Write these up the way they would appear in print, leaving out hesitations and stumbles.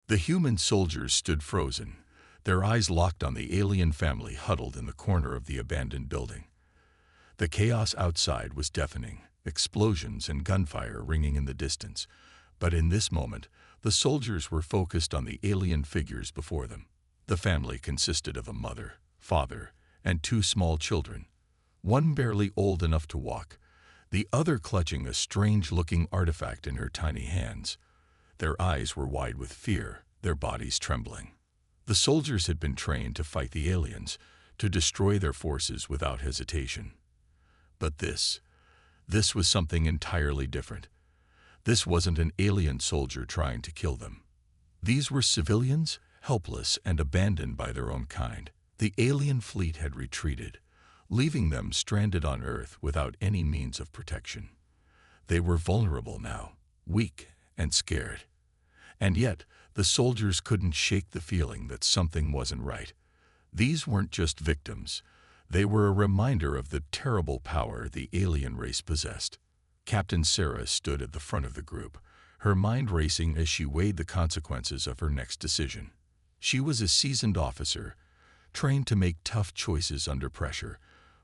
The human soldiers stood frozen, their eyes locked on the alien family huddled in the corner of the abandoned building. The chaos outside was deafening, explosions and gunfire ringing in the distance, but in this moment, the soldiers were focused on the alien figures before them. The family consisted of a mother, father, and two small children, one barely old enough to walk, the other clutching a strange-looking artifact in her tiny hands. Their eyes were wide with fear, their bodies trembling. The soldiers had been trained to fight the aliens, to destroy their forces without hesitation. But this was something entirely different. This wasn't an alien soldier trying to kill them. These were civilians, helpless and abandoned by their own kind. The alien fleet had retreated, leaving them stranded on Earth without any means of protection. They were vulnerable now, weak and scared. And yet, the soldiers couldn't shake the feeling that something wasn't right. These weren't just victims. They were a reminder of the terrible power the alien race possessed. Captain Sarah stood at the front of the group, her mind racing as she weighed the consequences of her next decision. She was a seasoned officer, trained to make tough choices under pressure,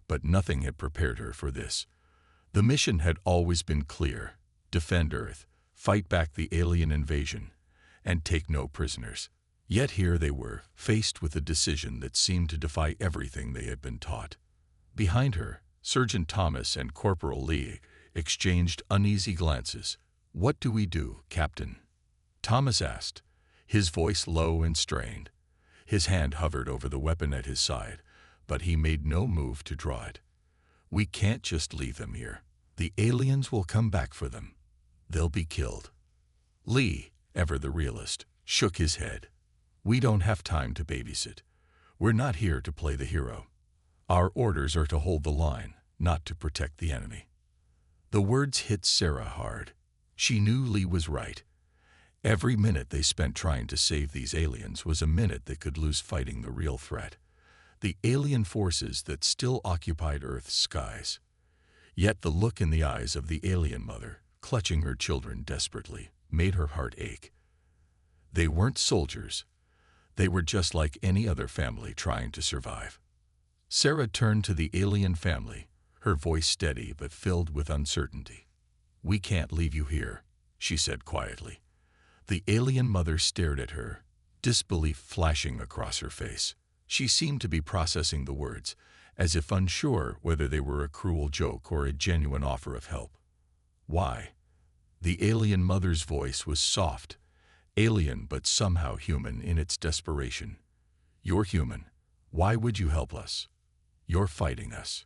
but nothing had prepared her for this. The mission had always been clear: defend Earth, fight back the alien invasion, and take no prisoners. Yet here they were, faced with a decision that seemed to defy everything they had been taught. Behind her, Sergeant Thomas and Corporal Lee exchanged uneasy glances. "What do we do, Captain?" Thomas asked, his voice low and strained. His hand hovered over the weapon at his side, but he made no move to draw it. "We can't just leave them here. The aliens will come back for them. They'll be killed." Lee, ever the realist, shook his head. "We don't have time to babysit. We're not here to play the hero. Our orders are to hold the line, not to protect the enemy." The words hit Sarah hard. She knew Lee was right. Every minute they spent trying to save these aliens was a minute they could lose fighting the real threat: the alien forces that still occupied Earth's skies. Yet the look in the eyes of the alien mother, clutching her children desperately, made her heart ache. They weren't soldiers. They were just like any other family trying to survive. Sarah turned to the alien family, her voice steady but filled with uncertainty. "We can't leave you here," she said quietly. The alien mother stared at her, disbelief flashing across her face. She seemed to be processing the words, as if unsure whether they were a cruel joke or a genuine offer of help. "Why?" The alien mother's voice was soft, alien but somehow human in its desperation. "You're human. Why would you help us? You're fighting us."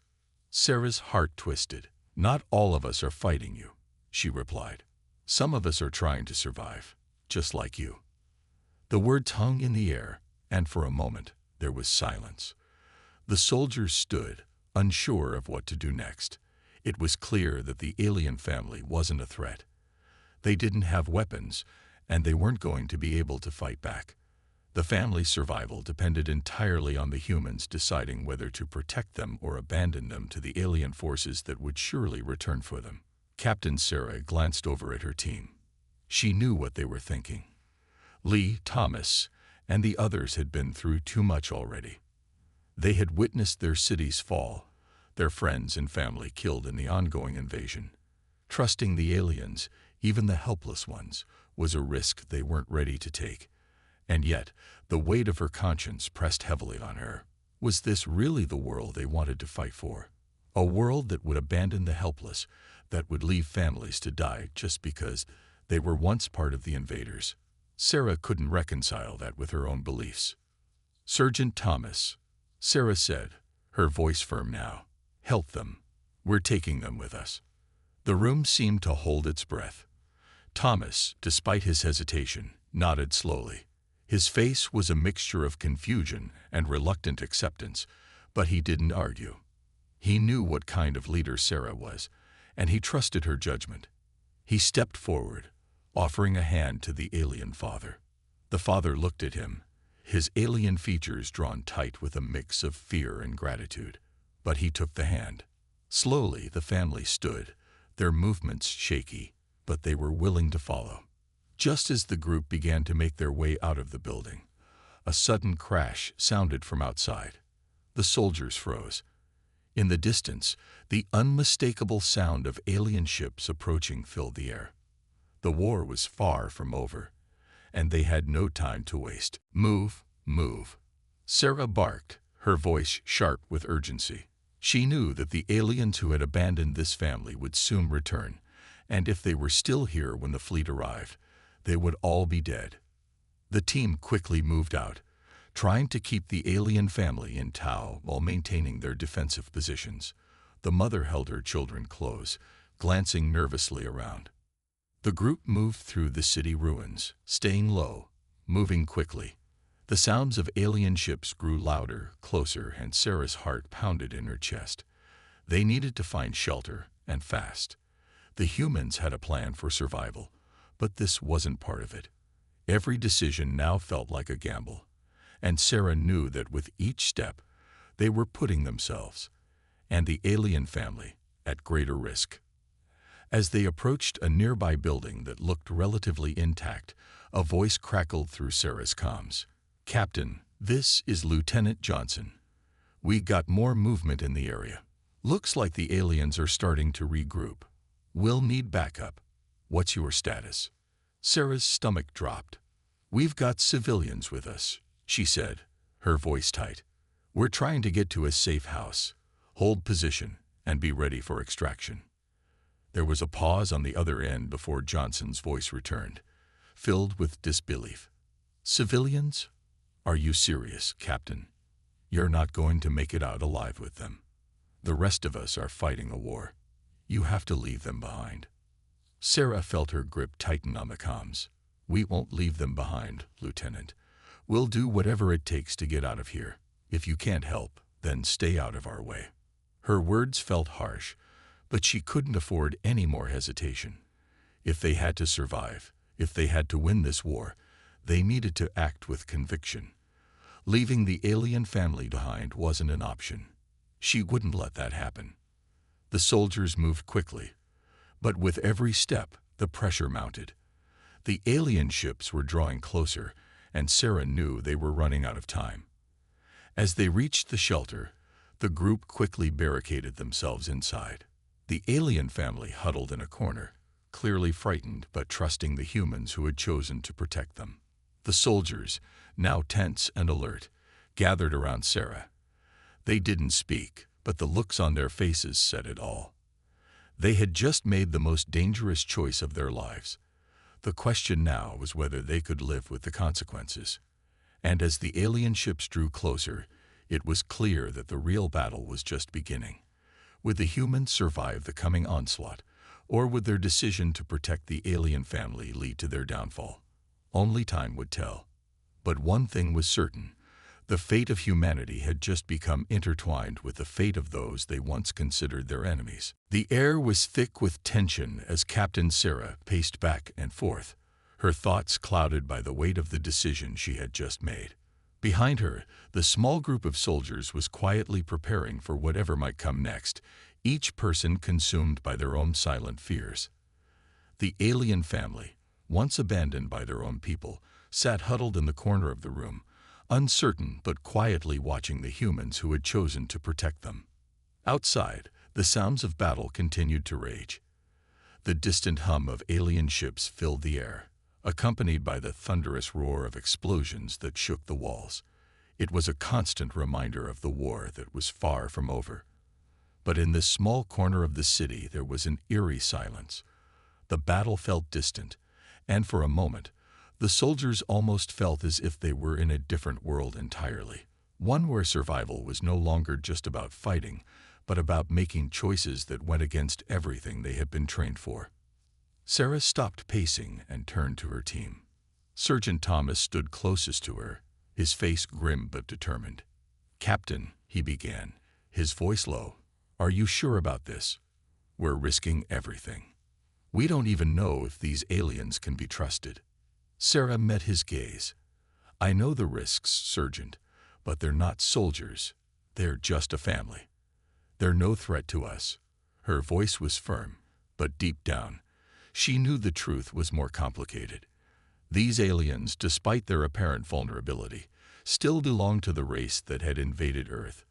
Sarah's heart twisted. "Not all of us are fighting you," she replied. "Some of us are trying to survive, just like you." The words hung in the air, and for a moment there was silence. The soldiers stood, unsure of what to do next. It was clear that the alien family wasn't a threat. They didn't have weapons, and they weren't going to be able to fight back. The family's survival depended entirely on the humans deciding whether to protect them or abandon them to the alien forces that would surely return for them. Captain Sarah glanced over at her team. She knew what they were thinking. Lee, Thomas, and the others had been through too much already. They had witnessed their cities fall, their friends and family killed in the ongoing invasion. Trusting the aliens, even the helpless ones, was a risk they weren't ready to take. And yet, the weight of her conscience pressed heavily on her. Was this really the world they wanted to fight for? A world that would abandon the helpless, that would leave families to die just because they were once part of the invaders? Sarah couldn't reconcile that with her own beliefs. "Sergeant Thomas," Sarah said, her voice firm now, "help them. We're taking them with us." The room seemed to hold its breath. Thomas, despite his hesitation, nodded slowly. His face was a mixture of confusion and reluctant acceptance, but he didn't argue. He knew what kind of leader Sarah was, and he trusted her judgment. He stepped forward, offering a hand to the alien father. The father looked at him, his alien features drawn tight with a mix of fear and gratitude. But he took the hand. Slowly the family stood, their movements shaky, but they were willing to follow. Just as the group began to make their way out of the building, a sudden crash sounded from outside. The soldiers froze. In the distance, the unmistakable sound of alien ships approaching filled the air. The war was far from over, and they had no time to waste. "Move, move," Sarah barked, her voice sharp with urgency. She knew that the aliens who had abandoned this family would soon return, and if they were still here when the fleet arrived, they would all be dead. The team quickly moved out, trying to keep the alien family in tow while maintaining their defensive positions. The mother held her children close, glancing nervously around. The group moved through the city ruins, staying low, moving quickly. The sounds of alien ships grew louder, closer, and Sarah's heart pounded in her chest. They needed to find shelter, and fast. The humans had a plan for survival, but this wasn't part of it. Every decision now felt like a gamble, and Sarah knew that with each step, they were putting themselves and the alien family at greater risk. As they approached a nearby building that looked relatively intact, a voice crackled through Sarah's comms. "Captain, this is Lieutenant Johnson. We got more movement in the area. Looks like the aliens are starting to regroup. We'll need backup. What's your status?" Sarah's stomach dropped. "We've got civilians with us," she said, her voice tight. "We're trying to get to a safe house. Hold position and be ready for extraction." There was a pause on the other end before Johnson's voice returned, filled with disbelief. "Civilians? Are you serious, Captain? You're not going to make it out alive with them. The rest of us are fighting a war. You have to leave them behind." Sarah felt her grip tighten on the comms. "We won't leave them behind, Lieutenant. We'll do whatever it takes to get out of here. If you can't help, then stay out of our way." Her words felt harsh, but she couldn't afford any more hesitation. If they had to survive, if they had to win this war, they needed to act with conviction. Leaving the alien family behind wasn't an option. She wouldn't let that happen. The soldiers moved quickly, but with every step, the pressure mounted. The alien ships were drawing closer, and Sarah knew they were running out of time. As they reached the shelter, the group quickly barricaded themselves inside. The alien family huddled in a corner, clearly frightened but trusting the humans who had chosen to protect them. The soldiers, now tense and alert, gathered around Sarah. They didn't speak, but the looks on their faces said it all. They had just made the most dangerous choice of their lives. The question now was whether they could live with the consequences. And as the alien ships drew closer, it was clear that the real battle was just beginning. Would the humans survive the coming onslaught, or would their decision to protect the alien family lead to their downfall? Only time would tell. But one thing was certain: the fate of humanity had just become intertwined with the fate of those they once considered their enemies. The air was thick with tension as Captain Sarah paced back and forth, her thoughts clouded by the weight of the decision she had just made. Behind her, the small group of soldiers was quietly preparing for whatever might come next, each person consumed by their own silent fears. The alien family, once abandoned by their own people, sat huddled in the corner of the room, uncertain but quietly watching the humans who had chosen to protect them. Outside, the sounds of battle continued to rage. The distant hum of alien ships filled the air, accompanied by the thunderous roar of explosions that shook the walls. It was a constant reminder of the war that was far from over. But in this small corner of the city there was an eerie silence. The battle felt distant, and for a moment, the soldiers almost felt as if they were in a different world entirely. One where survival was no longer just about fighting, but about making choices that went against everything they had been trained for. Sarah stopped pacing and turned to her team. Sergeant Thomas stood closest to her, his face grim but determined. "Captain," he began, his voice low, "are you sure about this? We're risking everything. We don't even know if these aliens can be trusted." Sarah met his gaze. "I know the risks, Sergeant, but they're not soldiers. They're just a family. They're no threat to us." Her voice was firm, but deep down, she knew the truth was more complicated. These aliens, despite their apparent vulnerability, still belonged to the race that had invaded Earth.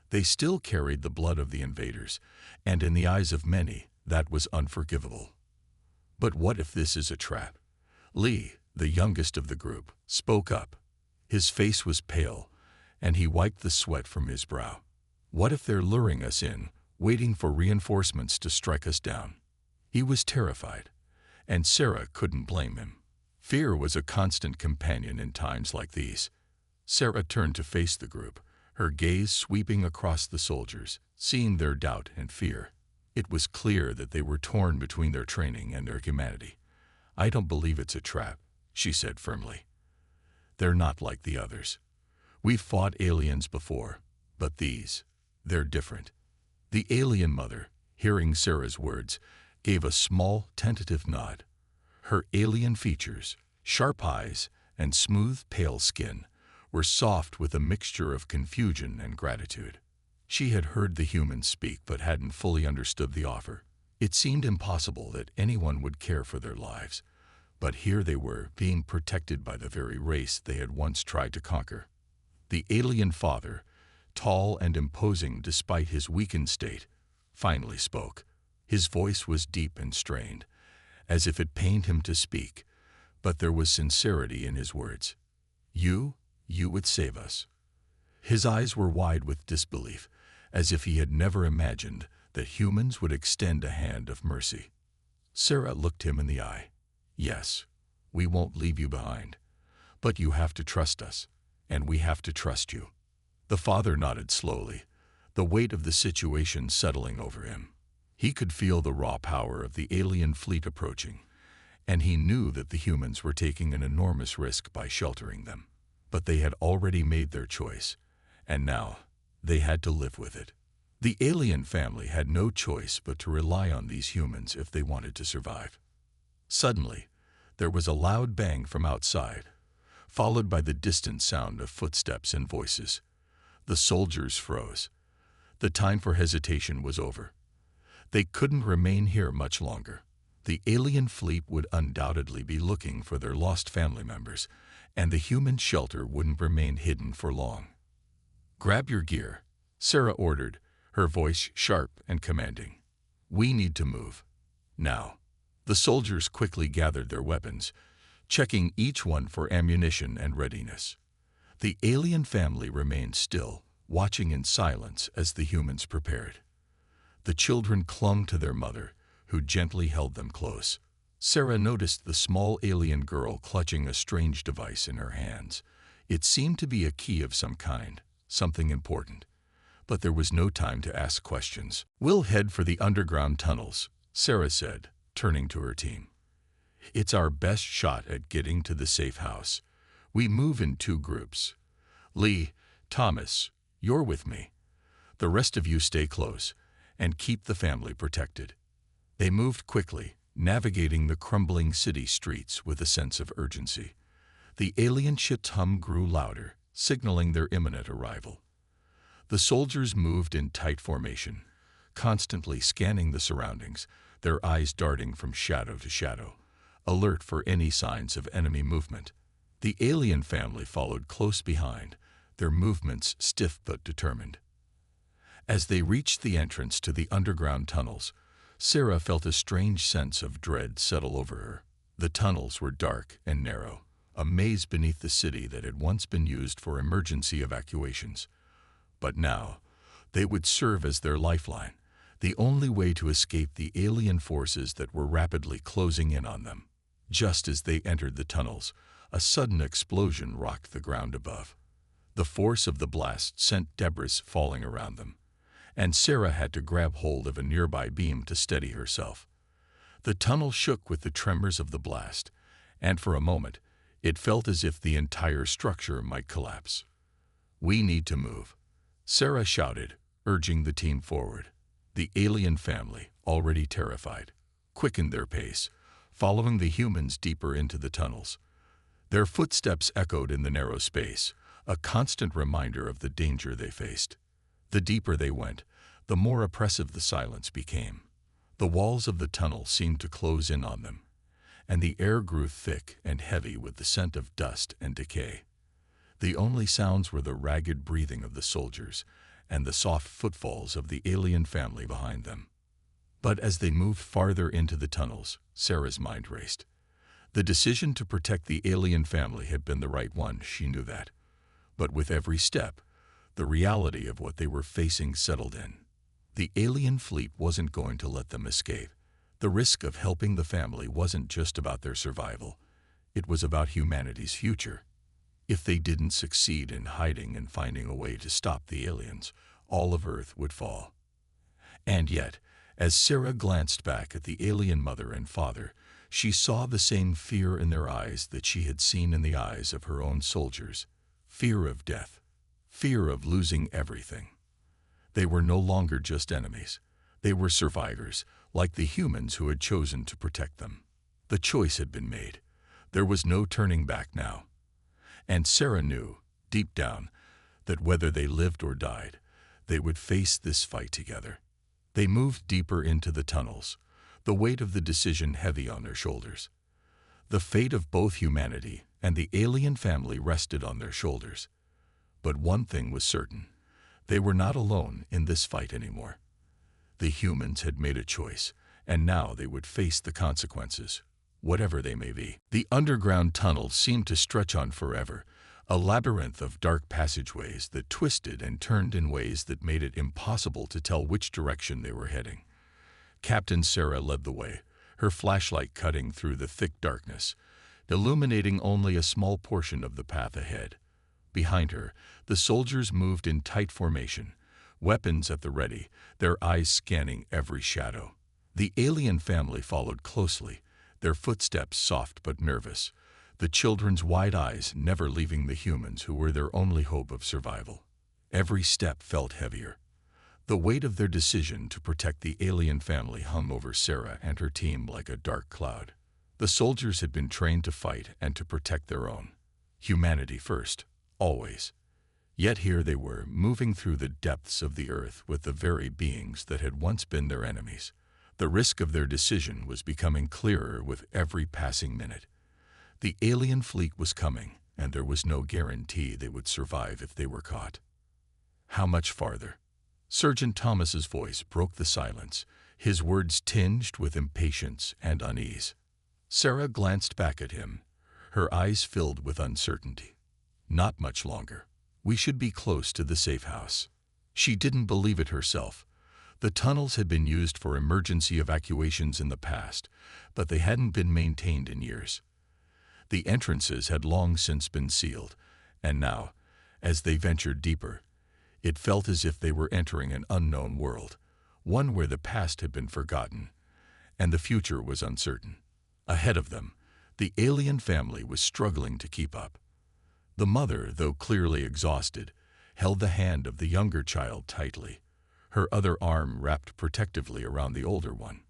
They still carried the blood of the invaders, and in the eyes of many, that was unforgivable. But what if this is a trap? Lee, the youngest of the group, spoke up. His face was pale, and he wiped the sweat from his brow. What if they're luring us in, waiting for reinforcements to strike us down? He was terrified, and Sarah couldn't blame him. Fear was a constant companion in times like these. Sarah turned to face the group, her gaze sweeping across the soldiers, seeing their doubt and fear. It was clear that they were torn between their training and their humanity. "I don't believe it's a trap," she said firmly. "They're not like the others. We've fought aliens before, but they're different." The alien mother, hearing Sarah's words, gave a small, tentative nod. Her alien features, sharp eyes, and smooth, pale skin were soft with a mixture of confusion and gratitude. She had heard the humans speak but hadn't fully understood the offer. It seemed impossible that anyone would care for their lives, but here they were, being protected by the very race they had once tried to conquer. The alien father, tall and imposing despite his weakened state, finally spoke. His voice was deep and strained, as if it pained him to speak, but there was sincerity in his words. You would save us." His eyes were wide with disbelief, as if he had never imagined that humans would extend a hand of mercy. Sarah looked him in the eye. "Yes, we won't leave you behind, but you have to trust us, and we have to trust you." The father nodded slowly, the weight of the situation settling over him. He could feel the raw power of the alien fleet approaching, and he knew that the humans were taking an enormous risk by sheltering them. But they had already made their choice, and now they had to live with it. The alien family had no choice but to rely on these humans if they wanted to survive. Suddenly, there was a loud bang from outside, followed by the distant sound of footsteps and voices. The soldiers froze. The time for hesitation was over. They couldn't remain here much longer. The alien fleet would undoubtedly be looking for their lost family members, and the human shelter wouldn't remain hidden for long. "Grab your gear," Sarah ordered, her voice sharp and commanding. "We need to move. Now." The soldiers quickly gathered their weapons, checking each one for ammunition and readiness. The alien family remained still, watching in silence as the humans prepared. The children clung to their mother, who gently held them close. Sarah noticed the small alien girl clutching a strange device in her hands. It seemed to be a key of some kind, something important. But there was no time to ask questions. "We'll head for the underground tunnels," Sarah said, turning to her team. "It's our best shot at getting to the safe house. We move in 2 groups. Lee, Thomas, you're with me. The rest of you stay close and keep the family protected." They moved quickly, navigating the crumbling city streets with a sense of urgency. The alien ship's hum grew louder, signaling their imminent arrival. The soldiers moved in tight formation, constantly scanning the surroundings, their eyes darting from shadow to shadow, alert for any signs of enemy movement. The alien family followed close behind, their movements stiff but determined. As they reached the entrance to the underground tunnels, Sarah felt a strange sense of dread settle over her. The tunnels were dark and narrow, a maze beneath the city that had once been used for emergency evacuations. But now, they would serve as their lifeline, the only way to escape the alien forces that were rapidly closing in on them. Just as they entered the tunnels, a sudden explosion rocked the ground above. The force of the blast sent debris falling around them, and Sarah had to grab hold of a nearby beam to steady herself. The tunnel shook with the tremors of the blast, and for a moment, it felt as if the entire structure might collapse. "We need to move," Sarah shouted, urging the team forward. The alien family, already terrified, quickened their pace, following the humans deeper into the tunnels. Their footsteps echoed in the narrow space, a constant reminder of the danger they faced. The deeper they went, the more oppressive the silence became. The walls of the tunnel seemed to close in on them, and the air grew thick and heavy with the scent of dust and decay. The only sounds were the ragged breathing of the soldiers and the soft footfalls of the alien family behind them. But as they moved farther into the tunnels, Sarah's mind raced. The decision to protect the alien family had been the right one, she knew that. But with every step, the reality of what they were facing settled in. The alien fleet wasn't going to let them escape. The risk of helping the family wasn't just about their survival. It was about humanity's future. If they didn't succeed in hiding and finding a way to stop the aliens, all of Earth would fall. And yet, as Sarah glanced back at the alien mother and father, she saw the same fear in their eyes that she had seen in the eyes of her own soldiers. Fear of death. Fear of losing everything. They were no longer just enemies. They were survivors, like the humans who had chosen to protect them. The choice had been made. There was no turning back now. And Sarah knew, deep down, that whether they lived or died, they would face this fight together. They moved deeper into the tunnels, the weight of the decision heavy on their shoulders. The fate of both humanity and the alien family rested on their shoulders. But one thing was certain. They were not alone in this fight anymore. The humans had made a choice, and now they would face the consequences, whatever they may be. The underground tunnel seemed to stretch on forever, a labyrinth of dark passageways that twisted and turned in ways that made it impossible to tell which direction they were heading. Captain Sarah led the way, her flashlight cutting through the thick darkness, illuminating only a small portion of the path ahead. Behind her, the soldiers moved in tight formation, weapons at the ready, their eyes scanning every shadow. The alien family followed closely, their footsteps soft but nervous, the children's wide eyes never leaving the humans who were their only hope of survival. Every step felt heavier. The weight of their decision to protect the alien family hung over Sarah and her team like a dark cloud. The soldiers had been trained to fight and to protect their own. Humanity first, always. Yet here they were, moving through the depths of the earth with the very beings that had once been their enemies. The risk of their decision was becoming clearer with every passing minute. The alien fleet was coming, and there was no guarantee they would survive if they were caught. How much farther? Sergeant Thomas's voice broke the silence, his words tinged with impatience and unease. Sarah glanced back at him, her eyes filled with uncertainty. Not much longer. We should be close to the safe house. She didn't believe it herself. The tunnels had been used for emergency evacuations in the past, but they hadn't been maintained in years. The entrances had long since been sealed, and now, as they ventured deeper, it felt as if they were entering an unknown world, one where the past had been forgotten, and the future was uncertain. Ahead of them, the alien family was struggling to keep up. The mother, though clearly exhausted, held the hand of the younger child tightly, her other arm wrapped protectively around the older one.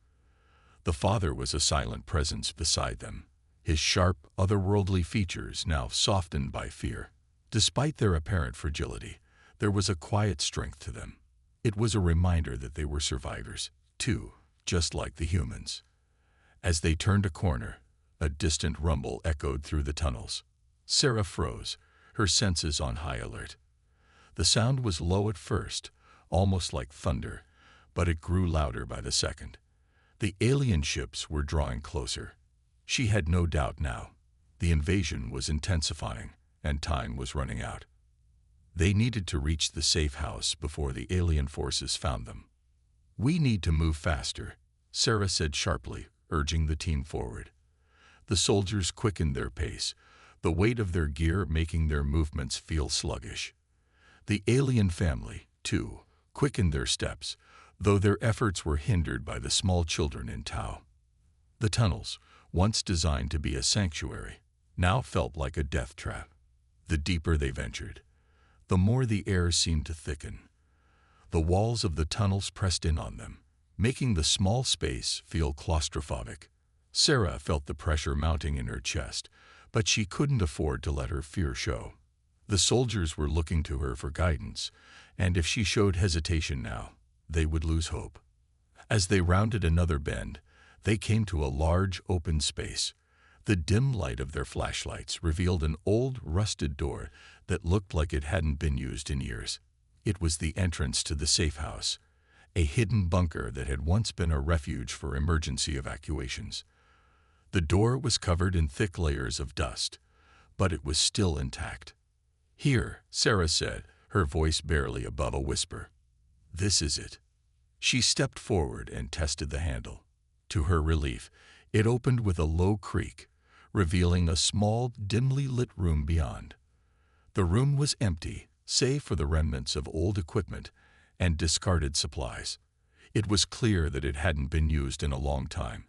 The father was a silent presence beside them, his sharp, otherworldly features now softened by fear. Despite their apparent fragility, there was a quiet strength to them. It was a reminder that they were survivors, too, just like the humans. As they turned a corner, a distant rumble echoed through the tunnels. Sarah froze, her senses on high alert. The sound was low at first, almost like thunder, but it grew louder by the second. The alien ships were drawing closer. She had no doubt now. The invasion was intensifying, and time was running out. They needed to reach the safe house before the alien forces found them. "We need to move faster," Sarah said sharply, urging the team forward. The soldiers quickened their pace, the weight of their gear making their movements feel sluggish. The alien family, too, quickened their steps, though their efforts were hindered by the small children in tow. The tunnels, once designed to be a sanctuary, now felt like a death trap. The deeper they ventured, the more the air seemed to thicken. The walls of the tunnels pressed in on them, making the small space feel claustrophobic. Sarah felt the pressure mounting in her chest, but she couldn't afford to let her fear show. The soldiers were looking to her for guidance, and if she showed hesitation now, they would lose hope. As they rounded another bend, they came to a large, open space, The dim light of their flashlights revealed an old, rusted door that looked like it hadn't been used in years. It was the entrance to the safe house, a hidden bunker that had once been a refuge for emergency evacuations. The door was covered in thick layers of dust, but it was still intact. "Here," Sarah said, her voice barely above a whisper. "This is it." She stepped forward and tested the handle. To her relief, it opened with a low creak, revealing a small, dimly lit room beyond. The room was empty, save for the remnants of old equipment and discarded supplies. It was clear that it hadn't been used in a long time,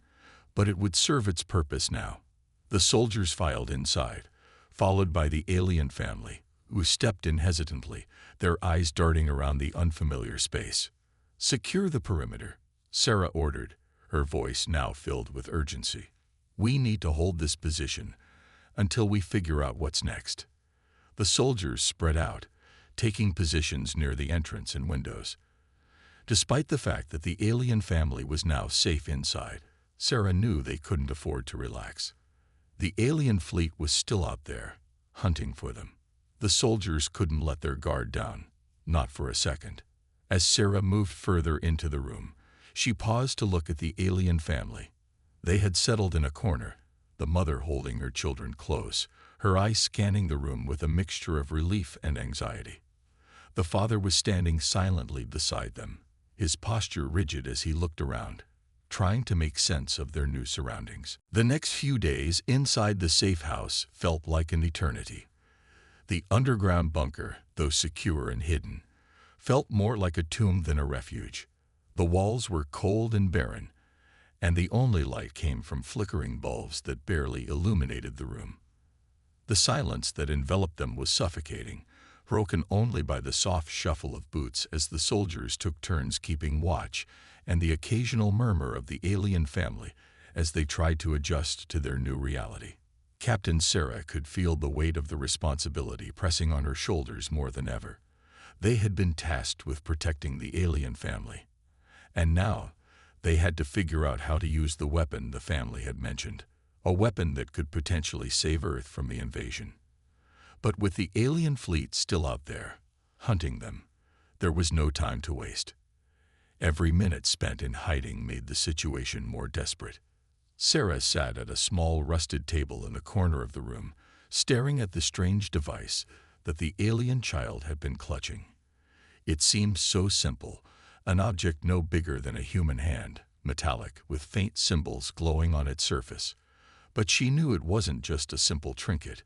but it would serve its purpose now. The soldiers filed inside, followed by the alien family, who stepped in hesitantly, their eyes darting around the unfamiliar space. "Secure the perimeter," Sarah ordered, her voice now filled with urgency. "We need to hold this position until we figure out what's next." The soldiers spread out, taking positions near the entrance and windows. Despite the fact that the alien family was now safe inside, Sarah knew they couldn't afford to relax. The alien fleet was still out there, hunting for them. The soldiers couldn't let their guard down, not for a second. As Sarah moved further into the room, she paused to look at the alien family. They had settled in a corner, the mother holding her children close, her eyes scanning the room with a mixture of relief and anxiety. The father was standing silently beside them, his posture rigid as he looked around, trying to make sense of their new surroundings. The next few days inside the safe house felt like an eternity. The underground bunker, though secure and hidden, felt more like a tomb than a refuge. The walls were cold and barren, and the only light came from flickering bulbs that barely illuminated the room. The silence that enveloped them was suffocating, broken only by the soft shuffle of boots as the soldiers took turns keeping watch and the occasional murmur of the alien family as they tried to adjust to their new reality. Captain Sarah could feel the weight of the responsibility pressing on her shoulders more than ever. They had been tasked with protecting the alien family, and now they had to figure out how to use the weapon the family had mentioned, a weapon that could potentially save Earth from the invasion. But with the alien fleet still out there, hunting them, there was no time to waste. Every minute spent in hiding made the situation more desperate. Sarah sat at a small rusted table in the corner of the room, staring at the strange device that the alien child had been clutching. It seemed so simple, an object no bigger than a human hand, metallic, with faint symbols glowing on its surface. But she knew it wasn't just a simple trinket.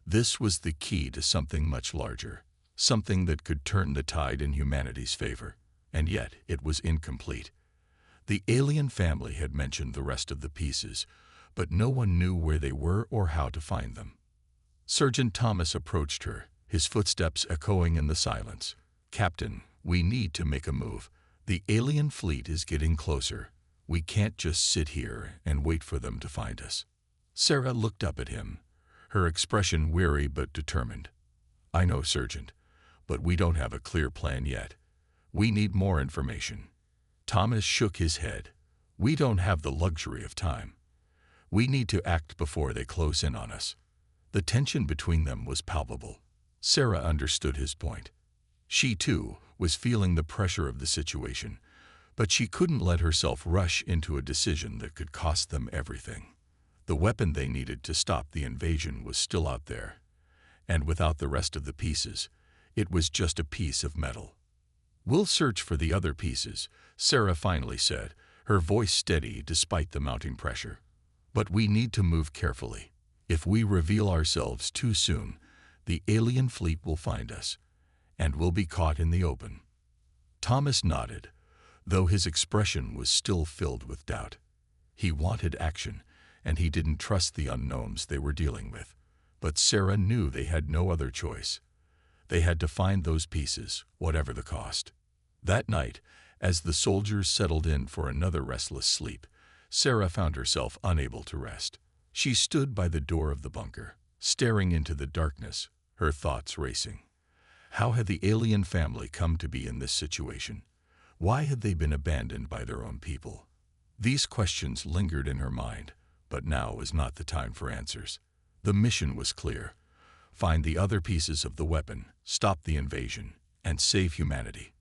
This was the key to something much larger, something that could turn the tide in humanity's favor. And yet it was incomplete. The alien family had mentioned the rest of the pieces, but no one knew where they were or how to find them. Sergeant Thomas approached her, his footsteps echoing in the silence. "Captain, we need to make a move. The alien fleet is getting closer. We can't just sit here and wait for them to find us." Sarah looked up at him, her expression weary but determined. "I know, Sergeant, but we don't have a clear plan yet. We need more information." Thomas shook his head. "We don't have the luxury of time. We need to act before they close in on us." The tension between them was palpable. Sarah understood his point. She, too, was feeling the pressure of the situation, but she couldn't let herself rush into a decision that could cost them everything. The weapon they needed to stop the invasion was still out there, and without the rest of the pieces, it was just a piece of metal. "We'll search for the other pieces," Sarah finally said, her voice steady despite the mounting pressure. "But we need to move carefully. If we reveal ourselves too soon, the alien fleet will find us, and we'll be caught in the open." Thomas nodded, though his expression was still filled with doubt. He wanted action, and he didn't trust the unknowns they were dealing with. But Sarah knew they had no other choice. They had to find those pieces, whatever the cost. That night, as the soldiers settled in for another restless sleep, Sarah found herself unable to rest. She stood by the door of the bunker, staring into the darkness, her thoughts racing. How had the alien family come to be in this situation? Why had they been abandoned by their own people? These questions lingered in her mind, But now was not the time for answers. The mission was clear: find the other pieces of the weapon, stop the invasion, and save humanity.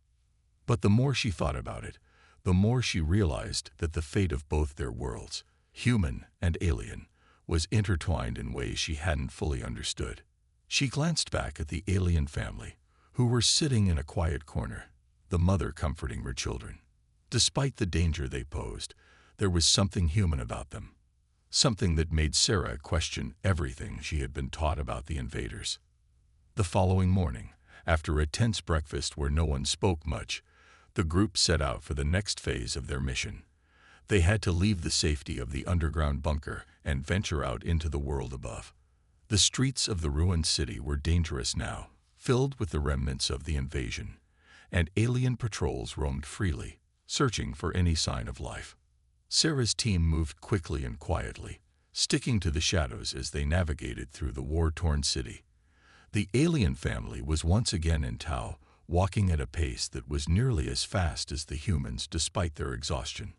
But the more she thought about it, the more she realized that the fate of both their worlds, human and alien, was intertwined in ways she hadn't fully understood. She glanced back at the alien family, who were sitting in a quiet corner, the mother comforting her children. Despite the danger they posed, there was something human about them, something that made Sarah question everything she had been taught about the invaders. The following morning, after a tense breakfast where no one spoke much, the group set out for the next phase of their mission. They had to leave the safety of the underground bunker and venture out into the world above. The streets of the ruined city were dangerous now, filled with the remnants of the invasion, and alien patrols roamed freely, searching for any sign of life. Sarah's team moved quickly and quietly, sticking to the shadows as they navigated through the war-torn city. The alien family was once again in tow, walking at a pace that was nearly as fast as the humans despite their exhaustion.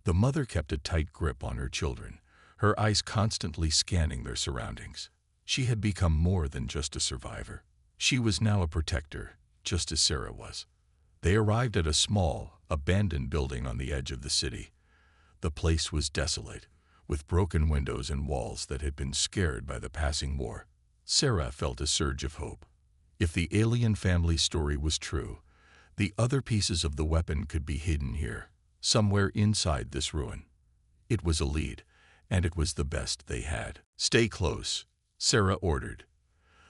The mother kept a tight grip on her children, her eyes constantly scanning their surroundings. She had become more than just a survivor. She was now a protector, just as Sarah was. They arrived at a small, abandoned building on the edge of the city. The place was desolate, with broken windows and walls that had been scared by the passing war. Sarah felt a surge of hope. If the alien family's story was true, the other pieces of the weapon could be hidden here, somewhere inside this ruin. It was a lead, and it was the best they had. "Stay close," Sarah ordered.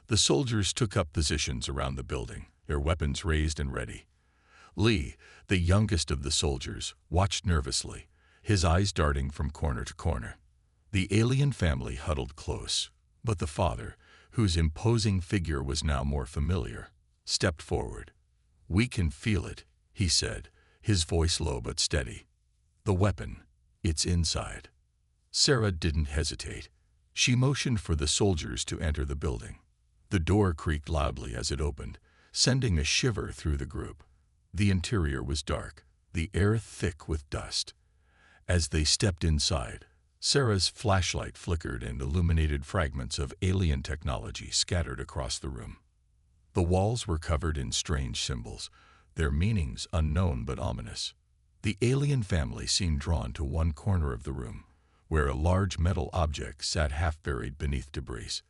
The soldiers took up positions around the building, their weapons raised and ready. Lee, the youngest of the soldiers, watched nervously, his eyes darting from corner to corner. The alien family huddled close, but the father, whose imposing figure was now more familiar, stepped forward. "We can feel it," he said, his voice low but steady. "The weapon, it's inside." Sarah didn't hesitate. She motioned for the soldiers to enter the building. The door creaked loudly as it opened, sending a shiver through the group. The interior was dark, the air thick with dust. As they stepped inside, Sarah's flashlight flickered and illuminated fragments of alien technology scattered across the room. The walls were covered in strange symbols, their meanings unknown but ominous. The alien family seemed drawn to one corner of the room, where a large metal object sat half-buried beneath debris.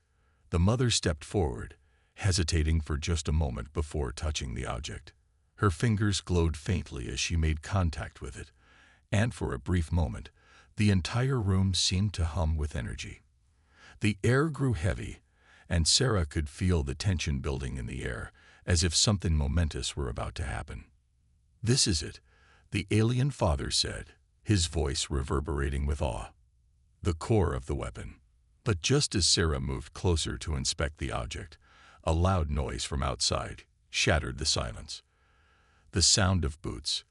The mother stepped forward, hesitating for just a moment before touching the object. Her fingers glowed faintly as she made contact with it, and for a brief moment, the entire room seemed to hum with energy. The air grew heavy, and Sarah could feel the tension building in the air, as if something momentous were about to happen. "This is it," the alien father said, his voice reverberating with awe. "The core of the weapon." But just as Sarah moved closer to inspect the object, a loud noise from outside shattered the silence. The sound of boots,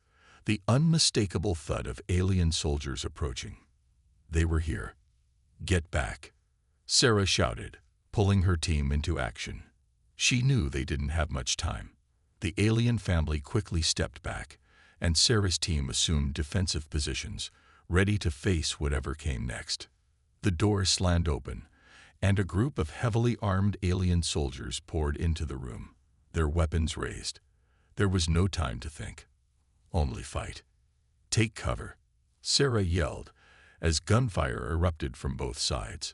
the unmistakable thud of alien soldiers approaching. They were here. "Get back," Sarah shouted, pulling her team into action. She knew they didn't have much time. The alien family quickly stepped back, and Sarah's team assumed defensive positions, ready to face whatever came next. The door slammed open, and a group of heavily armed alien soldiers poured into the room, their weapons raised. There was no time to think. Only fight. "Take cover," Sarah yelled, as gunfire erupted from both sides.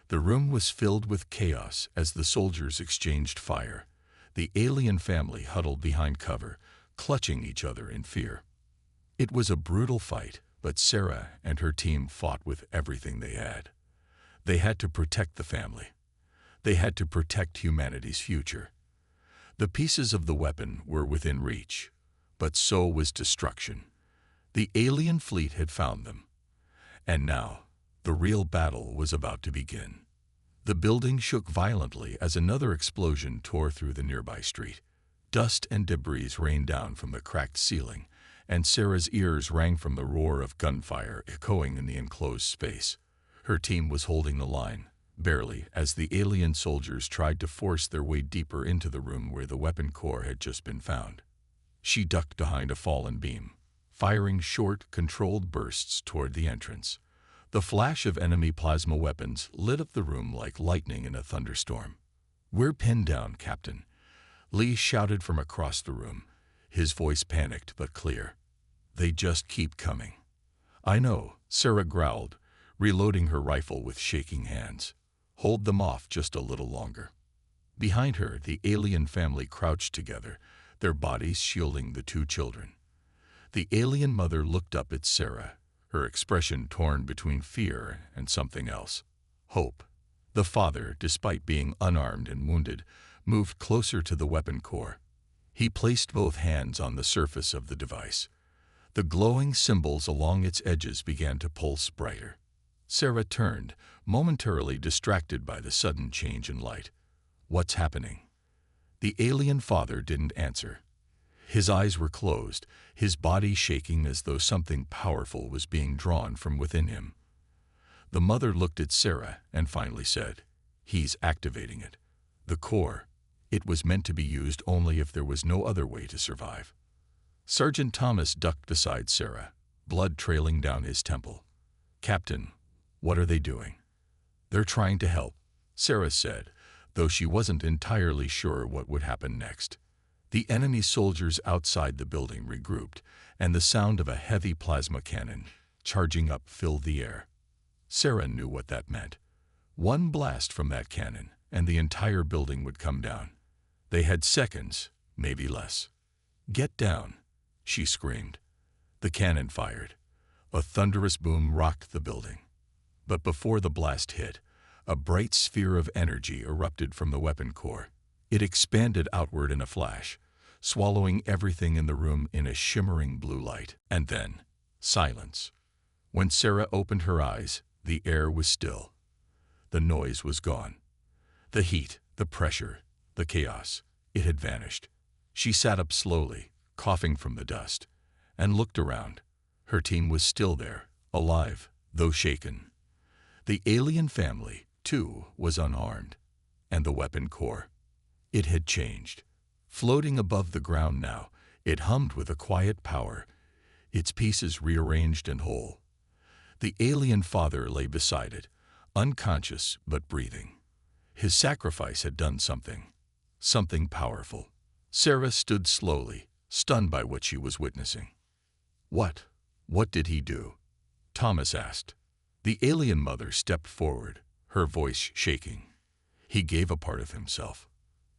The room was filled with chaos as the soldiers exchanged fire. The alien family huddled behind cover, clutching each other in fear. It was a brutal fight, but Sarah and her team fought with everything they had. They had to protect the family. They had to protect humanity's future. The pieces of the weapon were within reach, but so was destruction. The alien fleet had found them. And now, the real battle was about to begin. The building shook violently as another explosion tore through the nearby street. Dust and debris rained down from the cracked ceiling, and Sarah's ears rang from the roar of gunfire echoing in the enclosed space. Her team was holding the line, barely, as the alien soldiers tried to force their way deeper into the room where the weapon core had just been found. She ducked behind a fallen beam, firing short, controlled bursts toward the entrance. The flash of enemy plasma weapons lit up the room like lightning in a thunderstorm. "We're pinned down, Captain," Lee shouted from across the room, his voice panicked but clear. "They just keep coming." "I know," Sarah growled, reloading her rifle with shaking hands. "Hold them off just a little longer." Behind her, the alien family crouched together, their bodies shielding the two children. The alien mother looked up at Sarah, her expression torn between fear and something else. Hope. The father, despite being unarmed and wounded, moved closer to the weapon core. He placed both hands on the surface of the device. The glowing symbols along its edges began to pulse brighter. Sarah turned, momentarily distracted by the sudden change in light. "What's happening?" The alien father didn't answer. His eyes were closed, his body shaking as though something powerful was being drawn from within him. The mother looked at Sarah and finally said, "He's activating it. The core. It was meant to be used only if there was no other way to survive." Sergeant Thomas ducked beside Sarah, blood trailing down his temple. "Captain, what are they doing?" "They're trying to help," Sarah said, though she wasn't entirely sure what would happen next. The enemy soldiers outside the building regrouped, and the sound of a heavy plasma cannon charging up filled the air. Sarah knew what that meant. One blast from that cannon, and the entire building would come down. They had seconds, maybe less. "Get down," she screamed. The cannon fired. A thunderous boom rocked the building. But before the blast hit, a bright sphere of energy erupted from the weapon core. It expanded outward in a flash, swallowing everything in the room in a shimmering blue light. And then, silence. When Sarah opened her eyes, the air was still. The noise was gone. The heat, the pressure, the chaos, it had vanished. She sat up slowly, coughing from the dust, and looked around. Her team was still there, alive, though shaken. The alien family, too, was unarmed. And the weapon core. It had changed. Floating above the ground now, it hummed with a quiet power, its pieces rearranged and whole. The alien father lay beside it, unconscious but breathing. His sacrifice had done something powerful. Sarah stood slowly, stunned by what she was witnessing. What did he do?" Thomas asked. The alien mother stepped forward, her voice shaking. "He gave a part of himself.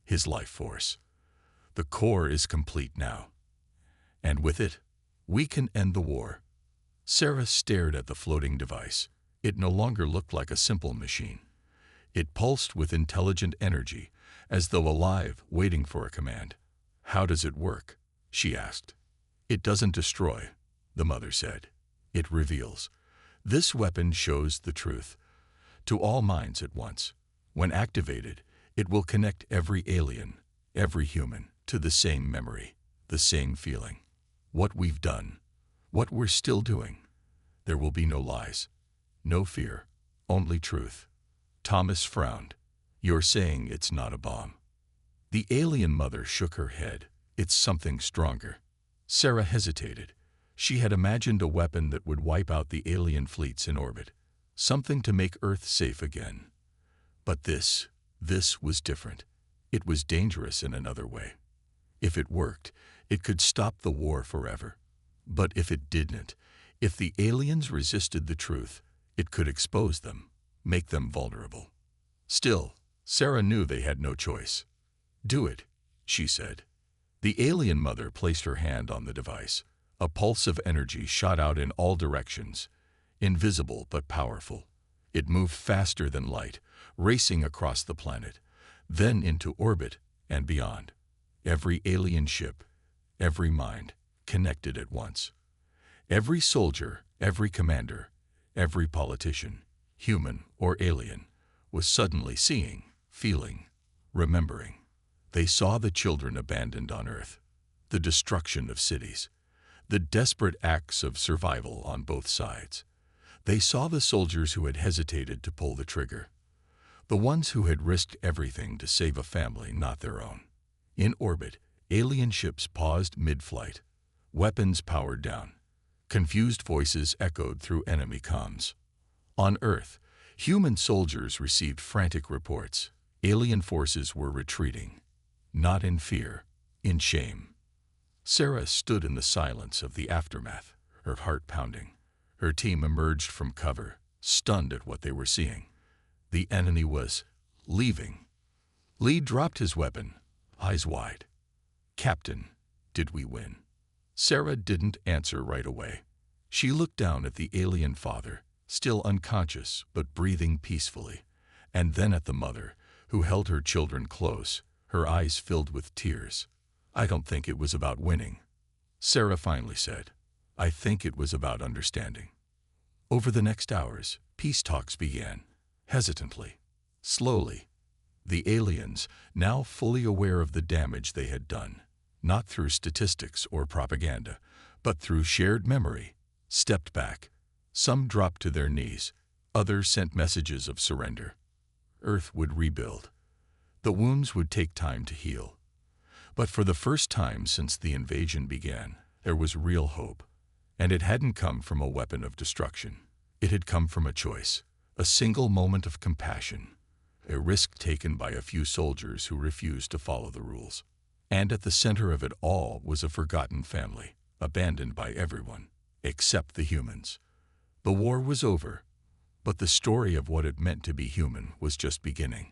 His life force. The core is complete now. And with it, we can end the war." Sarah stared at the floating device. It no longer looked like a simple machine. It pulsed with intelligent energy, as though alive, waiting for a command. "How does it work?" she asked. "It doesn't destroy," the mother said. "It reveals. This weapon shows the truth to all minds at once. When activated, it will connect every alien, every human, to the same memory, the same feeling. What we've done, what we're still doing. There will be no lies, no fear, only truth." Thomas frowned. "You're saying it's not a bomb?" The alien mother shook her head. "It's something stronger." Sarah hesitated. She had imagined a weapon that would wipe out the alien fleets in orbit, something to make Earth safe again. But this was different. It was dangerous in another way. If it worked, it could stop the war forever. But if it didn't, if the aliens resisted the truth, it could expose them, make them vulnerable. Still, Sarah knew they had no choice. "Do it," she said. The alien mother placed her hand on the device. A pulse of energy shot out in all directions, invisible but powerful. It moved faster than light, racing across the planet, then into orbit and beyond. Every alien ship, every mind, connected at once. Every soldier, every commander, every politician, human or alien, was suddenly seeing, feeling, remembering. They saw the children abandoned on Earth, the destruction of cities, the desperate acts of survival on both sides. They saw the soldiers who had hesitated to pull the trigger, the ones who had risked everything to save a family not their own. In orbit, alien ships paused mid-flight, weapons powered down. Confused voices echoed through enemy comms. On Earth, human soldiers received frantic reports. Alien forces were retreating, not in fear, in shame. Sarah stood in the silence of the aftermath, her heart pounding. Her team emerged from cover, stunned at what they were seeing. The enemy was leaving. Lee dropped his weapon, eyes wide. "Captain, did we win?" Sarah didn't answer right away. She looked down at the alien father, still unconscious but breathing peacefully, and then at the mother, who held her children close, her eyes filled with tears. "I don't think it was about winning," Sarah finally said. "I think it was about understanding." Over the next hours, peace talks began, hesitantly, slowly. The aliens, now fully aware of the damage they had done, not through statistics or propaganda, but through shared memory, stepped back. Some dropped to their knees, others sent messages of surrender. Earth would rebuild. The wounds would take time to heal. But for the first time since the invasion began, there was real hope. And it hadn't come from a weapon of destruction. It had come from a choice, a single moment of compassion, a risk taken by a few soldiers who refused to follow the rules. And at the center of it all was a forgotten family, abandoned by everyone, except the humans. The war was over, but the story of what it meant to be human was just beginning.